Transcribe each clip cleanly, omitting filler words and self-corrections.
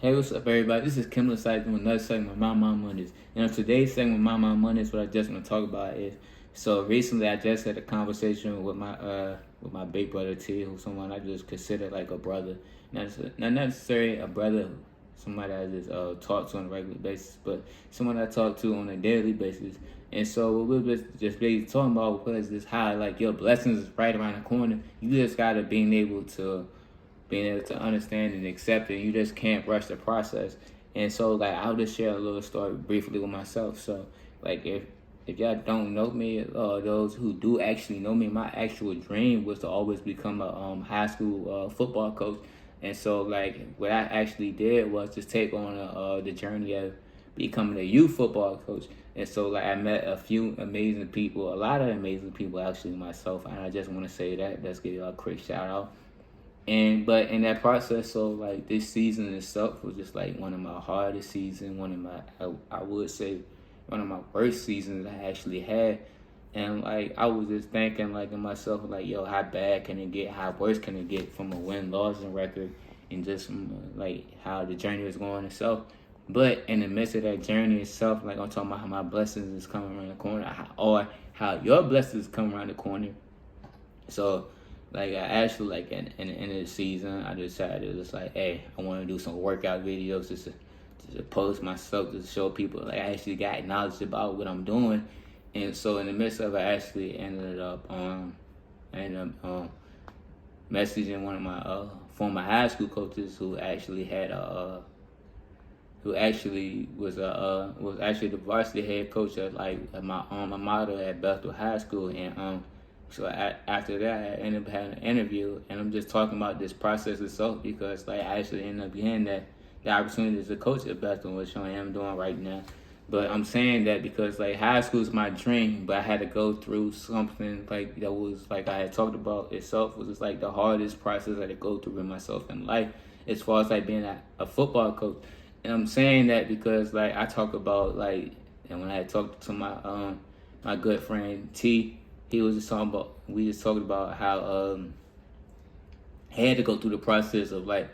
Hey, what's up, everybody? This is Kim Sykes doing another segment of My Mom Mondays. Today's segment of My Mom Mondays, what I just want to talk about is, so recently I just had a conversation with my big brother T, who's someone I just consider like a brother. Not necessarily a brother, somebody I just talk to on a regular basis, but someone I talk to on a daily basis. And so what we were just basically talking about was this how like your blessings is right around the corner. You just gotta being able to understand and accept it. You just can't rush the process. And so like I'll just share a little story briefly with myself. So like if y'all don't know me, those who do actually know me, my actual dream was to always become a high school football coach. And so like what I actually did was just take on the journey of becoming a youth football coach. And so like I met a few amazing people, a lot of amazing people actually myself. And I just want to say that. Let's give y'all a quick shout out. And but in that process, so like this season itself was just like one of my hardest seasons, one of my I would say one of my worst seasons I actually had. And like I was just thinking like in myself like, yo, how bad can it get? How worse can it get from a win-loss record, and just from like how the journey was going itself. But in the midst of that journey itself, like I'm talking about how my blessings is coming around the corner, or how your blessings come around the corner. So like I actually like in the end of the season, I decided just like, hey, I want to do some workout videos to post myself to show people like I actually got knowledge about what I'm doing. And so in the midst of it, I actually ended up messaging one of my former high school coaches who actually had a who actually was actually the varsity head coach at like at my alma mater at Bethel High School. And so after that, I ended up having an interview, and I'm just talking about this process itself because like I actually ended up getting the opportunity as a coach at Bethel, which I am doing right now. But I'm saying that because like high school is my dream, but I had to go through something like that was like I had talked about itself was just like the hardest process I had to go through with myself in life, as far as like being a football coach. And I'm saying that because like I talk about like, and when I had talked to my good friend T, he was just talking about we just talked about how he had to go through the process of like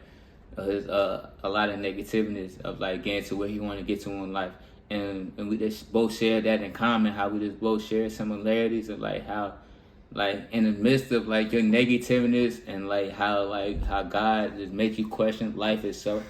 his a lot of negativeness of like getting to where he wanted to get to in life. And we just both shared that in common, how we just both share similarities of like how like in the midst of like your negativeness and like how God just make you question life itself,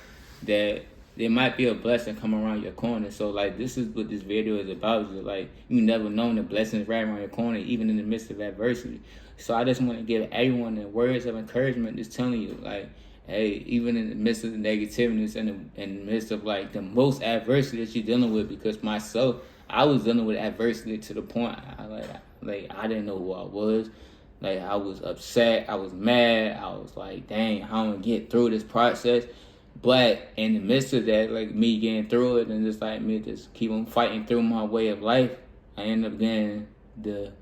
that there might be a blessing come around your corner. So like this is what this video is about. Is like you never know the blessings right around your corner, even in the midst of adversity. So I just want to give everyone the words of encouragement, just telling you like, hey, even in the midst of the negativeness and in the midst of like the most adversity that you're dealing with, because myself, I was dealing with adversity to the point like I didn't know who I was. Like I was upset, I was mad, I was like, dang, how am I gonna get through this process? But in the midst of that, like me getting through it and just like me just keep on fighting through my way of life, I end up getting the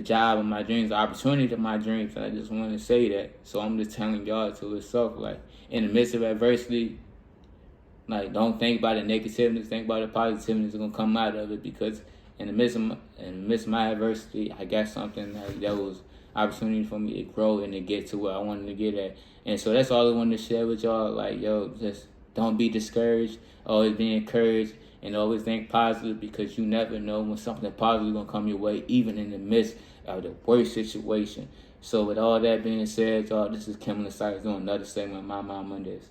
job of my dreams, the opportunity of my dreams. And I just want to say that. So I'm just telling y'all to itself, like in the midst of adversity, like don't think about the negativeness, think about the positiveness that's gonna come out of it. Because in the midst of my adversity, I got something that was opportunity for me to grow and to get to where I wanted to get at. And so that's all I wanted to share with y'all. Like, yo, just don't be discouraged. Always be encouraged and always think positive, because you never know when something positive is gonna come your way, even in the midst of the worst situation. So with all that being said, y'all, this is Kimberly Sykes doing another segment of My Mom Mondays.